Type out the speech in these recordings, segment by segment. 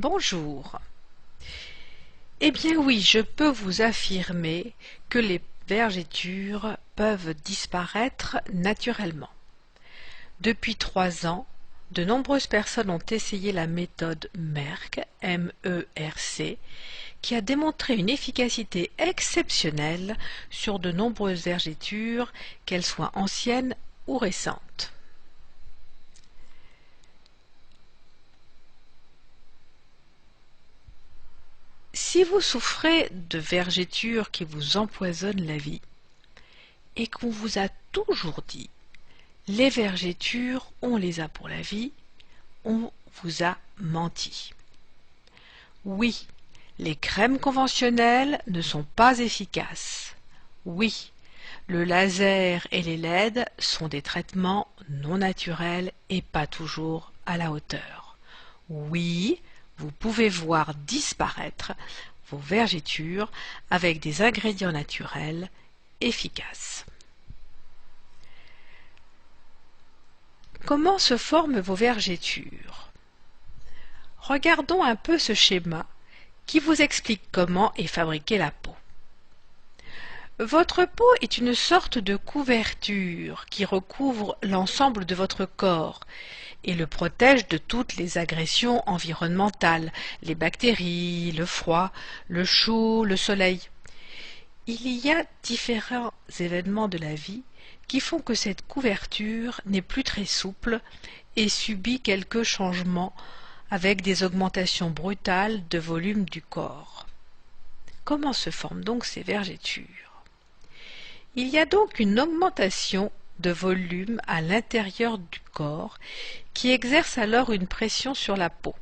Bonjour. Eh bien oui, je peux vous affirmer que les vergetures peuvent disparaître naturellement. Depuis 3 ans, de nombreuses personnes ont essayé la méthode Merck, M-E-R-C, qui a démontré une efficacité exceptionnelle sur de nombreuses vergetures, qu'elles soient anciennes ou récentes. Si vous souffrez de vergetures qui vous empoisonnent la vie et qu'on vous a toujours dit les vergetures, on les a pour la vie, on vous a menti. Oui, les crèmes conventionnelles ne sont pas efficaces. Oui, le laser et les LED sont des traitements non naturels et pas toujours à la hauteur. Oui, vous pouvez voir disparaître vos vergetures avec des ingrédients naturels efficaces. Comment se forment vos vergetures? Regardons un peu ce schéma qui vous explique comment est fabriquée la peau. Votre peau est une sorte de couverture qui recouvre l'ensemble de votre corps et le protège de toutes les agressions environnementales, les bactéries, le froid, le chaud, le soleil. Il y a différents événements de la vie qui font que cette couverture n'est plus très souple et subit quelques changements avec des augmentations brutales de volume du corps. Comment se forment donc ces vergetures? Il y a donc une augmentation de volume à l'intérieur du corps qui exerce alors une pression sur la peau.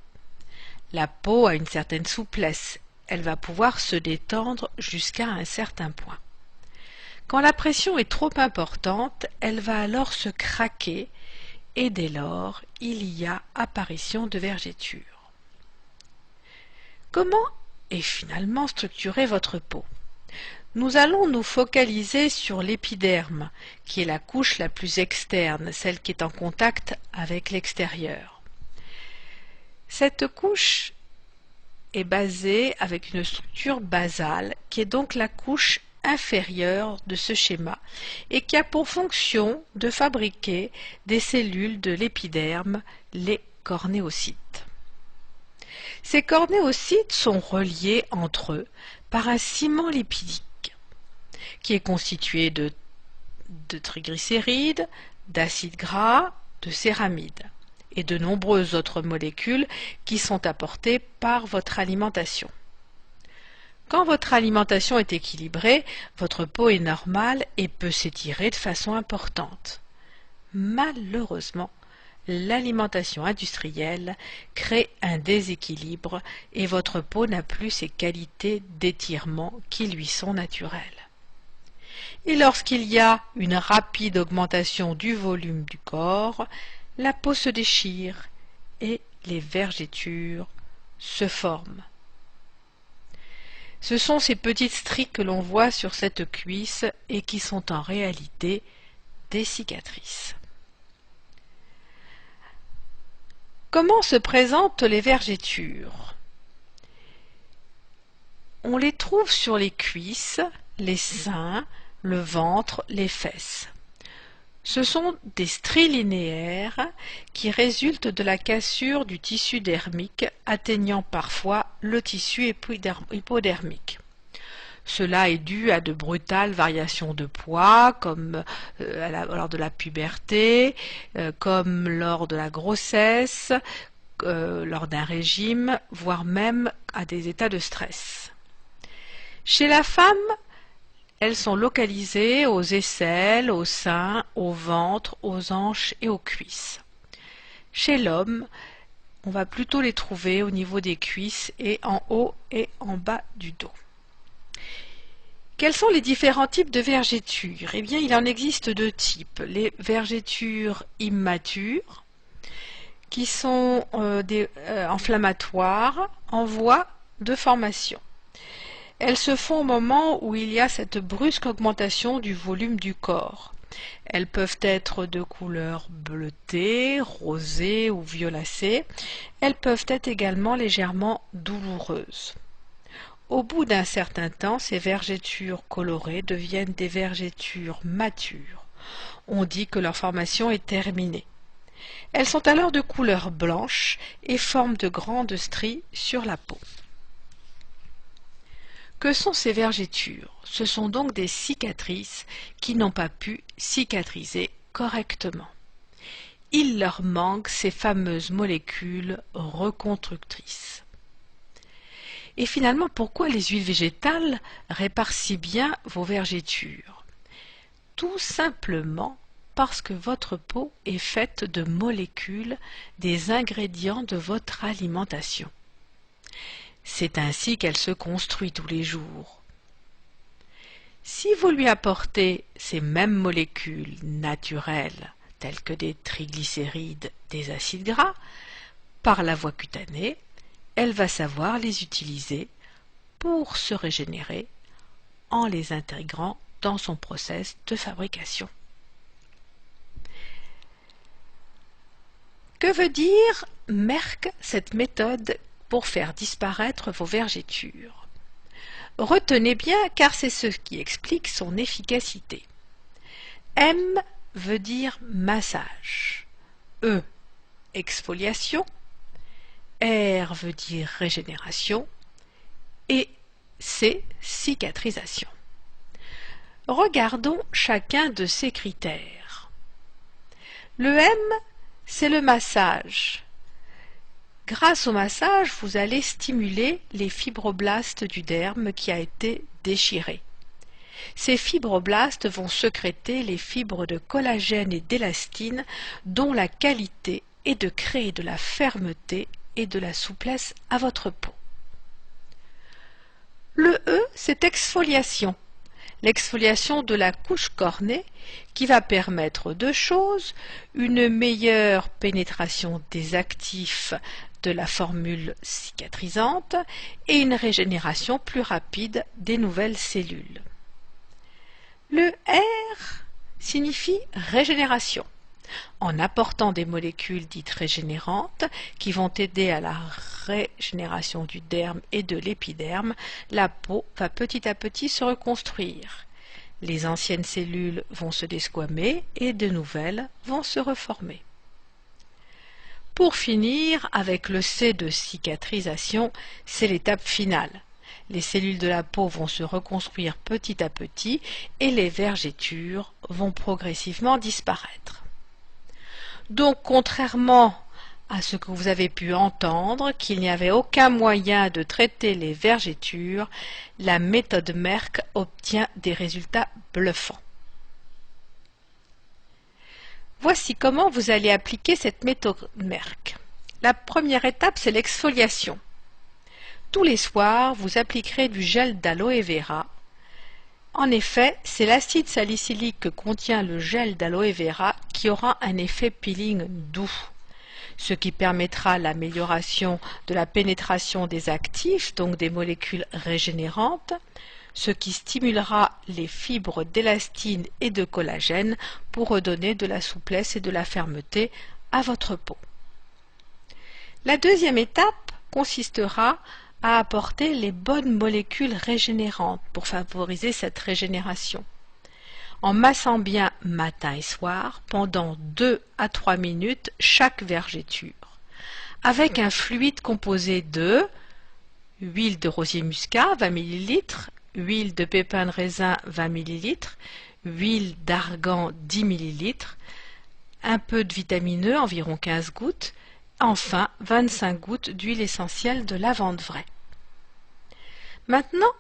La peau a une certaine souplesse, elle va pouvoir se détendre jusqu'à un certain point. Quand la pression est trop importante, elle va alors se craquer et dès lors, il y a apparition de vergetures. Comment est finalement structurée votre peau? Nous allons nous focaliser sur l'épiderme, qui est la couche la plus externe, celle qui est en contact avec l'extérieur. Cette couche est basée avec une structure basale, qui est donc la couche inférieure de ce schéma et qui a pour fonction de fabriquer des cellules de l'épiderme, les cornéocytes. Ces cornéocytes sont reliés entre eux par un ciment lipidique qui est constitué de triglycérides, d'acides gras, de céramides et de nombreuses autres molécules qui sont apportées par votre alimentation. Quand votre alimentation est équilibrée, votre peau est normale et peut s'étirer de façon importante. Malheureusement, l'alimentation industrielle crée un déséquilibre et votre peau n'a plus ces qualités d'étirement qui lui sont naturelles. Et lorsqu'il y a une rapide augmentation du volume du corps, la peau se déchire et les vergetures se forment. Ce sont ces petites stries que l'on voit sur cette cuisse et qui sont en réalité des cicatrices. Comment se présentent les vergetures? On les trouve sur les cuisses, les seins, le ventre, les fesses. Ce sont des stries linéaires qui résultent de la cassure du tissu dermique atteignant parfois le tissu hypodermique. Cela est dû à de brutales variations de poids, comme lors de la puberté, comme lors de la grossesse, lors d'un régime, voire même à des états de stress. Chez la femme, elles sont localisées aux aisselles, aux seins, au ventre, aux hanches et aux cuisses. Chez l'homme, on va plutôt les trouver au niveau des cuisses et en haut et en bas du dos. Quels sont les différents types de vergetures? Eh bien, il en existe deux types. Les vergetures immatures, qui sont inflammatoires, en voie de formation. Elles se font au moment où il y a cette brusque augmentation du volume du corps. Elles peuvent être de couleur bleutée, rosée ou violacée. Elles peuvent être également légèrement douloureuses. Au bout d'un certain temps, ces vergetures colorées deviennent des vergetures matures. On dit que leur formation est terminée. Elles sont alors de couleur blanche et forment de grandes stries sur la peau. Que sont ces vergetures? Ce sont donc des cicatrices qui n'ont pas pu cicatriser correctement. Il leur manque ces fameuses molécules reconstructrices. Et finalement, pourquoi les huiles végétales réparent si bien vos vergetures? Tout simplement parce que votre peau est faite de molécules des ingrédients de votre alimentation. C'est ainsi qu'elle se construit tous les jours. Si vous lui apportez ces mêmes molécules naturelles, telles que des triglycérides, des acides gras, par la voie cutanée, elle va savoir les utiliser pour se régénérer en les intégrant dans son process de fabrication. Que veut dire Merck, cette méthode pour faire disparaître vos vergetures? Retenez bien car c'est ce qui explique son efficacité. M veut dire massage, E exfoliation, R veut dire régénération et C cicatrisation. Regardons chacun de ces critères. Le M, c'est le massage. Grâce au massage, vous allez stimuler les fibroblastes du derme qui a été déchiré. Ces fibroblastes vont sécréter les fibres de collagène et d'élastine dont la qualité est de créer de la fermeté et de la souplesse à votre peau. Le E, c'est exfoliation. L'exfoliation de la couche cornée qui va permettre deux choses, une meilleure pénétration des actifs de la formule cicatrisante et une régénération plus rapide des nouvelles cellules. Le R signifie régénération. En apportant des molécules dites régénérantes qui vont aider à la régénération du derme et de l'épiderme, la peau va petit à petit se reconstruire. Les anciennes cellules vont se desquamer et de nouvelles vont se reformer. Pour finir, avec le C de cicatrisation, c'est l'étape finale. Les cellules de la peau vont se reconstruire petit à petit et les vergetures vont progressivement disparaître. Donc, contrairement à ce que vous avez pu entendre, qu'il n'y avait aucun moyen de traiter les vergetures, la méthode Merck obtient des résultats bluffants. Voici comment vous allez appliquer cette méthode Merck. La première étape, c'est l'exfoliation. Tous les soirs, vous appliquerez du gel d'aloe vera. En effet, c'est l'acide salicylique que contient le gel d'aloe vera qui aura un effet peeling doux, ce qui permettra l'amélioration de la pénétration des actifs, donc des molécules régénérantes, ce qui stimulera les fibres d'élastine et de collagène pour redonner de la souplesse et de la fermeté à votre peau. La deuxième étape consistera à apporter les bonnes molécules régénérantes pour favoriser cette régénération. En massant bien matin et soir pendant 2 à 3 minutes chaque vergeture, avec un fluide composé de huile de rosier muscat 20 ml, huile de pépins de raisin 20 ml, huile d'argan 10 ml, un peu de vitamine E, environ 15 gouttes, enfin 25 gouttes d'huile essentielle de lavande vraie. Maintenant,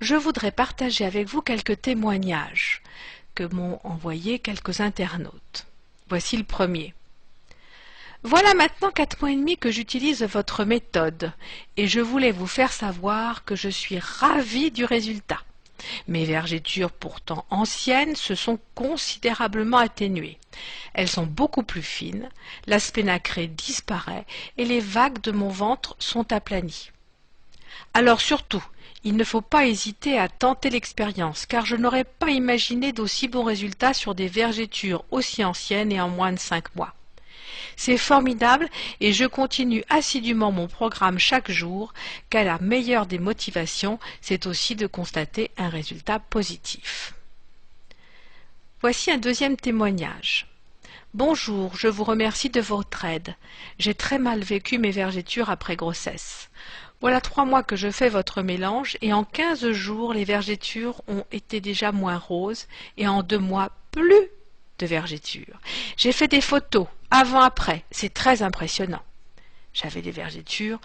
je voudrais partager avec vous quelques témoignages que m'ont envoyés quelques internautes. Voici le premier. Voilà maintenant 4 mois et demi que j'utilise votre méthode et je voulais vous faire savoir que je suis ravie du résultat. Mes vergetures pourtant anciennes se sont considérablement atténuées. Elles sont beaucoup plus fines, l'aspect nacré disparaît et les vagues de mon ventre sont aplanies. Alors surtout, il ne faut pas hésiter à tenter l'expérience, car je n'aurais pas imaginé d'aussi bons résultats sur des vergétures aussi anciennes et en moins de 5 mois. C'est formidable et je continue assidûment mon programme chaque jour, car la meilleure des motivations, c'est aussi de constater un résultat positif. Voici un deuxième témoignage. Bonjour, je vous remercie de votre aide. J'ai très mal vécu mes vergétures après grossesse. Voilà 3 mois que je fais votre mélange et en 15 jours, les vergétures ont été déjà moins roses et en 2 mois, plus de vergétures. J'ai fait des photos, avant-après, c'est très impressionnant. J'avais des vergétures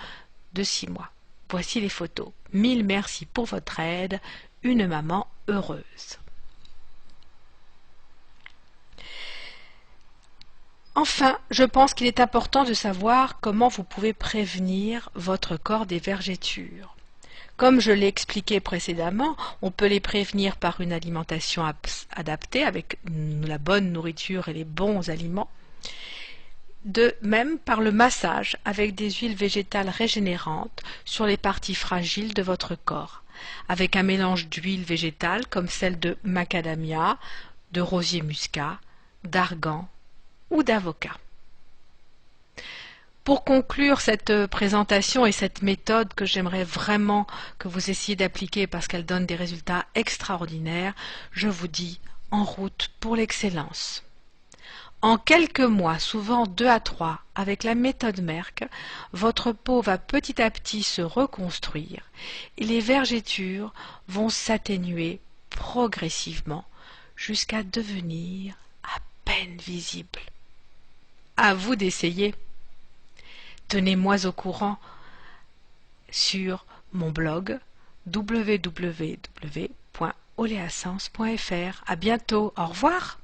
de 6 mois. Voici les photos. 1000 merci pour votre aide, une maman heureuse. Enfin, je pense qu'il est important de savoir comment vous pouvez prévenir votre corps des vergétures. Comme je l'ai expliqué précédemment, on peut les prévenir par une alimentation adaptée avec la bonne nourriture et les bons aliments. De même par le massage avec des huiles végétales régénérantes sur les parties fragiles de votre corps, avec un mélange d'huiles végétales comme celle de macadamia, de rosier muscat, d'argan ou d'avocat. Pour conclure cette présentation et cette méthode que j'aimerais vraiment que vous essayiez d'appliquer parce qu'elle donne des résultats extraordinaires, je vous dis en route pour l'excellence. En quelques mois, souvent 2 à 3, avec la méthode Merck, votre peau va petit à petit se reconstruire et les vergétures vont s'atténuer progressivement jusqu'à devenir à peine visibles. À vous d'essayer. Tenez-moi au courant sur mon blog www.oleasens.fr. À bientôt. Au revoir.